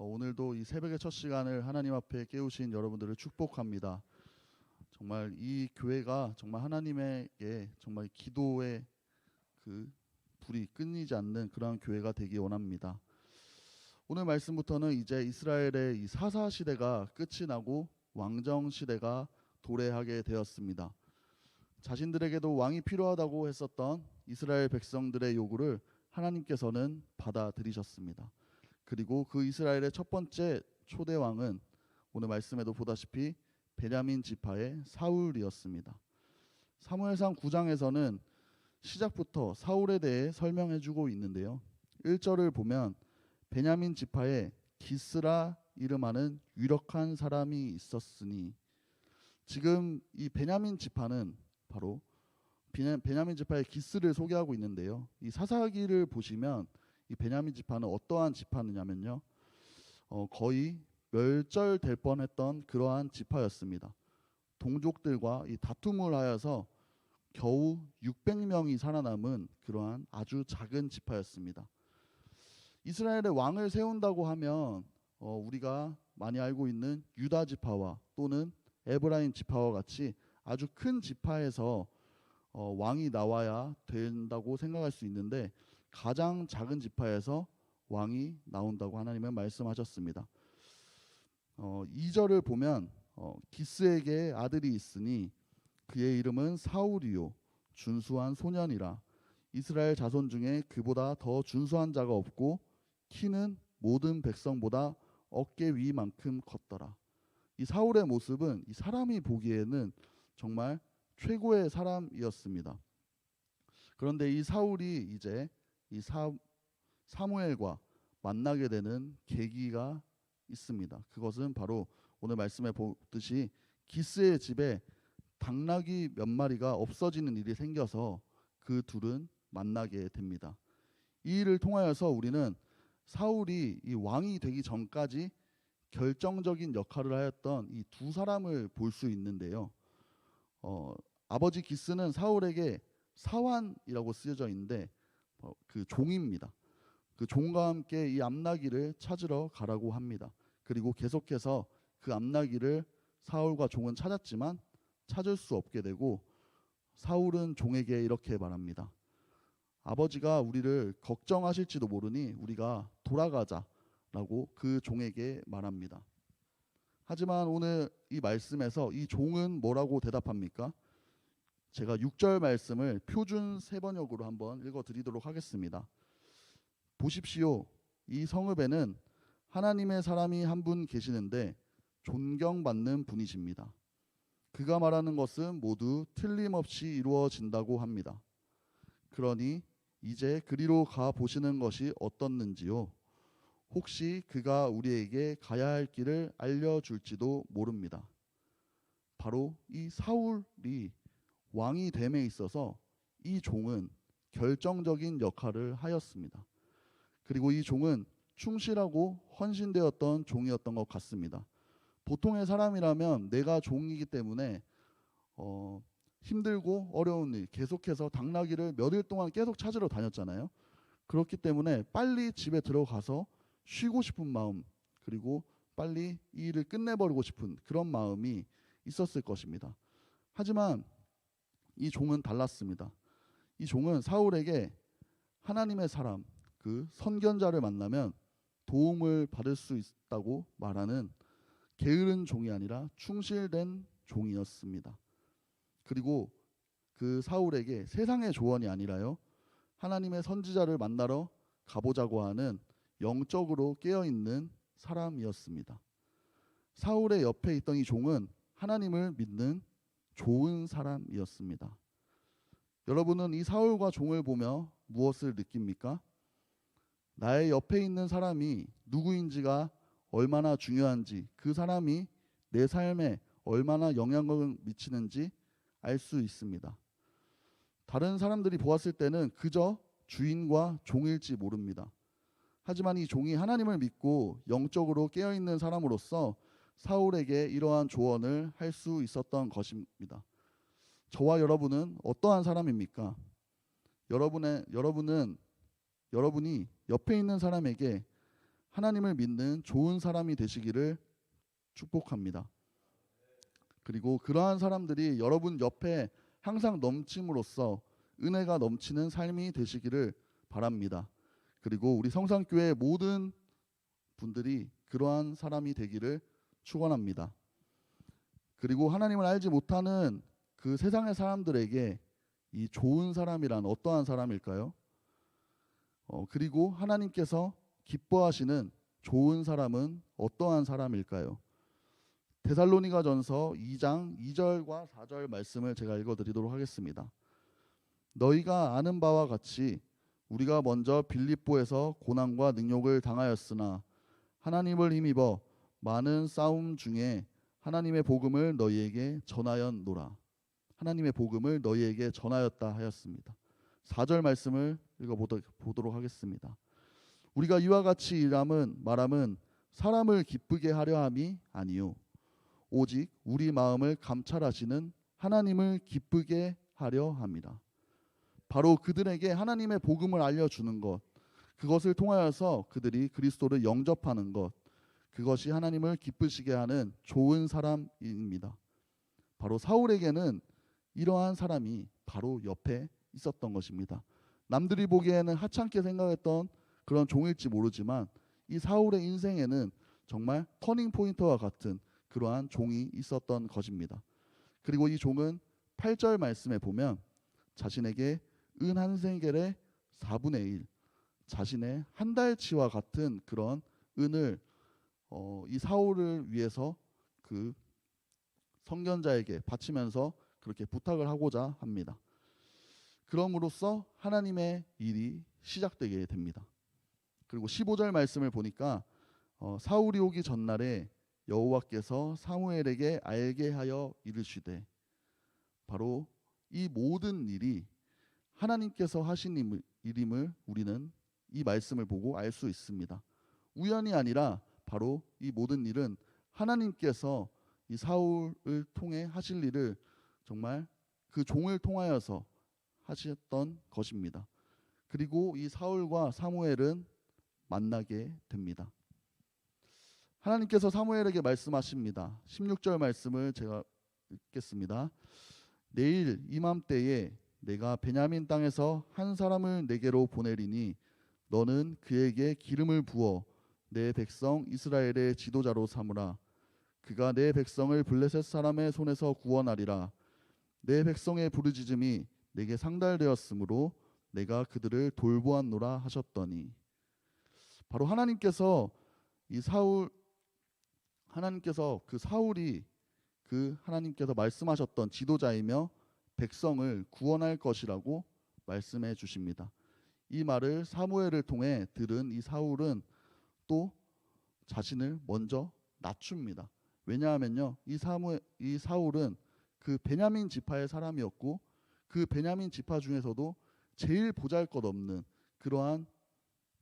오늘도 이 새벽의 첫 시간을 하나님 앞에 깨우신 여러분들을 축복합니다. 정말 이 교회가 정말 하나님에게 정말 기도의 그 불이 끊이지 않는 그러한 교회가 되기 원합니다. 오늘 말씀부터는 이제 이스라엘의 이 사사 시대가 끝이 나고 왕정 시대가 도래하게 되었습니다. 자신들에게도 왕이 필요하다고 했었던 이스라엘 백성들의 요구를 하나님께서는 받아들이셨습니다. 그리고 그 이스라엘의 첫 번째 초대 왕은 오늘 말씀에도 보다시피 베냐민 지파의 사울이었습니다. 사무엘상 9장에서는 시작부터 사울에 대해 설명해주고 있는데요. 1절을 보면 베냐민 지파에 기스라 이름하는 유력한 사람이 있었으니, 지금 이 베냐민 지파는 바로 베냐민 지파의 기스를 소개하고 있는데요. 이 사사기를 보시면 이 베냐민 지파는 어떠한 지파느냐면요, 거의 멸절될 뻔했던 그러한 지파였습니다. 동족들과 이 다툼을 하여서 겨우 600명이 살아남은 그러한 아주 작은 지파였습니다. 이스라엘의 왕을 세운다고 하면 우리가 많이 알고 있는 유다 지파와 또는 에브라임 지파와 같이 아주 큰 지파에서 왕이 나와야 된다고 생각할 수 있는데, 가장 작은 지파에서 왕이 나온다고 하나님은 말씀하셨습니다. 2절을 보면 기스에게 아들이 있으니 그의 이름은 사울이요 준수한 소년이라. 이스라엘 자손 중에 그보다 더 준수한 자가 없고 키는 모든 백성보다 어깨 위만큼 컸더라. 이 사울의 모습은 이 사람이 보기에는 정말 최고의 사람이었습니다. 그런데 이 사울이 이제 이 사무엘과 만나게 되는 계기가 있습니다. 그것은 바로 오늘 말씀에 보듯이 기스의 집에 당나귀 몇 마리가 없어지는 일이 생겨서 그 둘은 만나게 됩니다. 이 일을 통하여서 우리는 사울이 이 왕이 되기 전까지 결정적인 역할을 하였던 이 두 사람을 볼 수 있는데요. 아버지 기스는 사울에게 사환이라고 쓰여져 있는데 그 종입니다. 그 종과 함께 이 암나귀를 찾으러 가라고 합니다. 그리고 계속해서 그 암나귀를 사울과 종은 찾았지만 찾을 수 없게 되고, 사울은 종에게 이렇게 말합니다. 아버지가 우리를 걱정하실지도 모르니 우리가 돌아가자라고 그 종에게 말합니다. 하지만 오늘 이 말씀에서 이 종은 뭐라고 대답합니까? 제가 6절 말씀을 표준 세번역으로 한번 읽어드리도록 하겠습니다. 보십시오. 이 성읍에는 하나님의 사람이 한 분 계시는데 존경받는 분이십니다. 그가 말하는 것은 모두 틀림없이 이루어진다고 합니다. 그러니 이제 그리로 가 보시는 것이 어떻는지요. 혹시 그가 우리에게 가야 할 길을 알려줄지도 모릅니다. 바로 이 사울이 왕이 됨에 있어서 이 종은 결정적인 역할을 하였습니다. 그리고 이 종은 충실하고 헌신되었던 종이었던 것 같습니다. 보통의 사람이라면 내가 종이기 때문에 힘들고 어려운 일, 계속해서 당나귀를 몇 일 동안 계속 찾으러 다녔잖아요. 그렇기 때문에 빨리 집에 들어가서 쉬고 싶은 마음, 그리고 빨리 이 일을 끝내버리고 싶은 그런 마음이 있었을 것입니다. 하지만 이 종은 달랐습니다. 이 종은 사울에게 하나님의 사람, 그 선견자를 만나면 도움을 받을 수 있다고 말하는 게으른 종이 아니라 충실된 종이었습니다. 그리고 그 사울에게 세상의 조언이 아니라요, 하나님의 선지자를 만나러 가보자고 하는 영적으로 깨어있는 사람이었습니다. 사울의 옆에 있던 이 종은 하나님을 믿는 좋은 사람이었습니다. 여러분은 이 사울과 종을 보며 무엇을 느낍니까? 나의 옆에 있는 사람이 누구인지가 얼마나 중요한지, 그 사람이 내 삶에 얼마나 영향을 미치는지 알 수 있습니다. 다른 사람들이 보았을 때는 그저 주인과 종일지 모릅니다. 하지만 이 종이 하나님을 믿고 영적으로 깨어있는 사람으로서 사울에게 이러한 조언을 할 수 있었던 것입니다. 저와 여러분은 어떠한 사람입니까? 여러분이 옆에 있는 사람에게 하나님을 믿는 좋은 사람이 되시기를 축복합니다. 그리고 그러한 사람들이 여러분 옆에 항상 넘침으로써 은혜가 넘치는 삶이 되시기를 바랍니다. 그리고 우리 성산교회 모든 분들이 그러한 사람이 되기를 축원합니다. 그리고 하나님을 알지 못하는 그 세상의 사람들에게 이 좋은 사람이란 어떠한 사람일까요? 그리고 하나님께서 기뻐하시는 좋은 사람은 어떠한 사람일까요? 데살로니가전서 2장 2절과 4절 말씀을 제가 읽어드리도록 하겠습니다. 너희가 아는 바와 같이 우리가 먼저 빌립보에서 고난과 능욕을 당하였으나 하나님을 힘입어 많은 싸움 중에 하나님의 복음을 너희에게 전하였노라. 하나님의 복음을 너희에게 전하였다 하였습니다. 4절 말씀을 읽어보도록 하겠습니다. 우리가 이와 같이 말함은 사람을 기쁘게 하려 함이 아니요 오직 우리 마음을 감찰하시는 하나님을 기쁘게 하려 함이라. 바로 그들에게 하나님의 복음을 알려주는 것, 그것을 통하여서 그들이 그리스도를 영접하는 것, 그것이 하나님을 기쁘시게 하는 좋은 사람입니다. 바로 사울에게는 이러한 사람이 바로 옆에 있었던 것입니다. 남들이 보기에는 하찮게 생각했던 그런 종일지 모르지만 이 사울의 인생에는 정말 터닝 포인트와 같은 그러한 종이 있었던 것입니다. 그리고 이 종은 8절 말씀에 보면 자신에게 은 한 세겔의 4분의 1, 자신의 한 달치와 같은 그런 은을 이 사울을 위해서 그 선견자에게 바치면서 그렇게 부탁을 하고자 합니다. 그럼으로써 하나님의 일이 시작되게 됩니다. 그리고 15절 말씀을 보니까 사울이 오기 전날에 여호와께서 사무엘에게 알게 하여 이르시되, 바로 이 모든 일이 하나님께서 하신 일임을 우리는 이 말씀을 보고 알 수 있습니다. 우연이 아니라 바로 이 모든 일은 하나님께서 이 사울을 통해 하실 일을 정말 그 종을 통하여서 하셨던 것입니다. 그리고 이 사울과 사무엘은 만나게 됩니다. 하나님께서 사무엘에게 말씀하십니다. 16절 말씀을 제가 읽겠습니다. 내일 이맘때에 내가 베냐민 땅에서 한 사람을 내게로 보내리니 너는 그에게 기름을 부어 내 백성 이스라엘의 지도자로 삼으라. 그가 내 백성을 블레셋 사람의 손에서 구원하리라. 내 백성의 부르짖음이 내게 상달되었으므로 내가 그들을 돌보았노라 하셨더니, 바로 하나님께서 그 사울이 그 하나님께서 말씀하셨던 지도자이며 백성을 구원할 것이라고 말씀해 주십니다. 이 말을 사무엘을 통해 들은 이 사울은 또 자신을 먼저 낮춥니다. 왜냐하면요, 이 사울은 그 베냐민 지파의 사람이었고 그 베냐민 지파 중에서도 제일 보잘것없는 그러한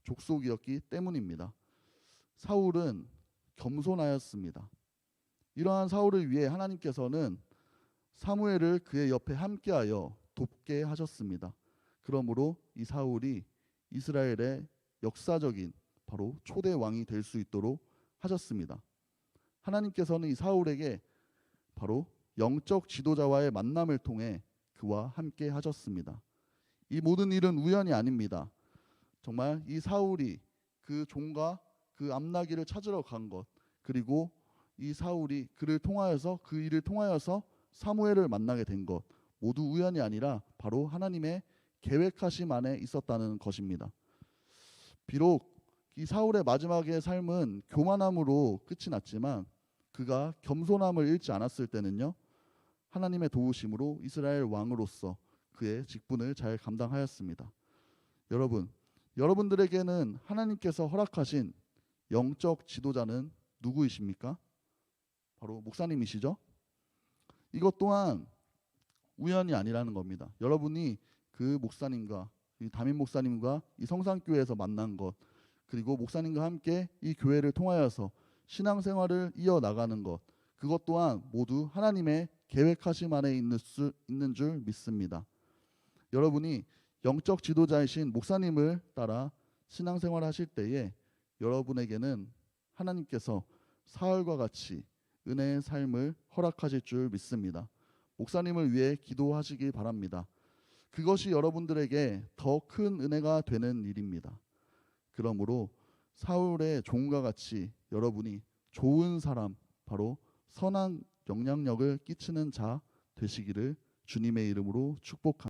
족속이었기 때문입니다. 사울은 겸손하였습니다. 이러한 사울을 위해 하나님께서는 사무엘을 그의 옆에 함께하여 돕게 하셨습니다. 그러므로 이 사울이 이스라엘의 역사적인 바로 초대 왕이 될 수 있도록 하셨습니다. 하나님께서는 이 사울에게 바로 영적 지도자와의 만남을 통해 그와 함께 하셨습니다. 이 모든 일은 우연이 아닙니다. 정말 이 사울이 그 종과 그 암나기를 찾으러 간 것, 그리고 이 사울이 그 일을 통하여서 사무엘을 만나게 된 것, 모두 우연이 아니라 바로 하나님의 계획하심 안에 있었다는 것입니다. 비록 이 사울의 마지막의 삶은 교만함으로 끝이 났지만 그가 겸손함을 잃지 않았을 때는요, 하나님의 도우심으로 이스라엘 왕으로서 그의 직분을 잘 감당하였습니다. 여러분들에게는 하나님께서 허락하신 영적 지도자는 누구이십니까? 바로 목사님이시죠? 이것 또한 우연이 아니라는 겁니다. 여러분이 그 목사님과 이 담임 목사님과 이 성산교회에서 만난 것, 그리고 목사님과 함께 이 교회를 통하여서 신앙생활을 이어나가는 것, 그것 또한 모두 하나님의 계획하심 안에 있는 줄 믿습니다. 여러분이 영적 지도자이신 목사님을 따라 신앙생활 하실 때에 여러분에게는 하나님께서 사울과 같이 은혜의 삶을 허락하실 줄 믿습니다. 목사님을 위해 기도하시기 바랍니다. 그것이 여러분들에게 더 큰 은혜가 되는 일입니다. 그러므로 사울의 종과 같이 여러분이 좋은 사람, 바로 선한 영향력을 끼치는 자 되시기를 주님의 이름으로 축복합니다.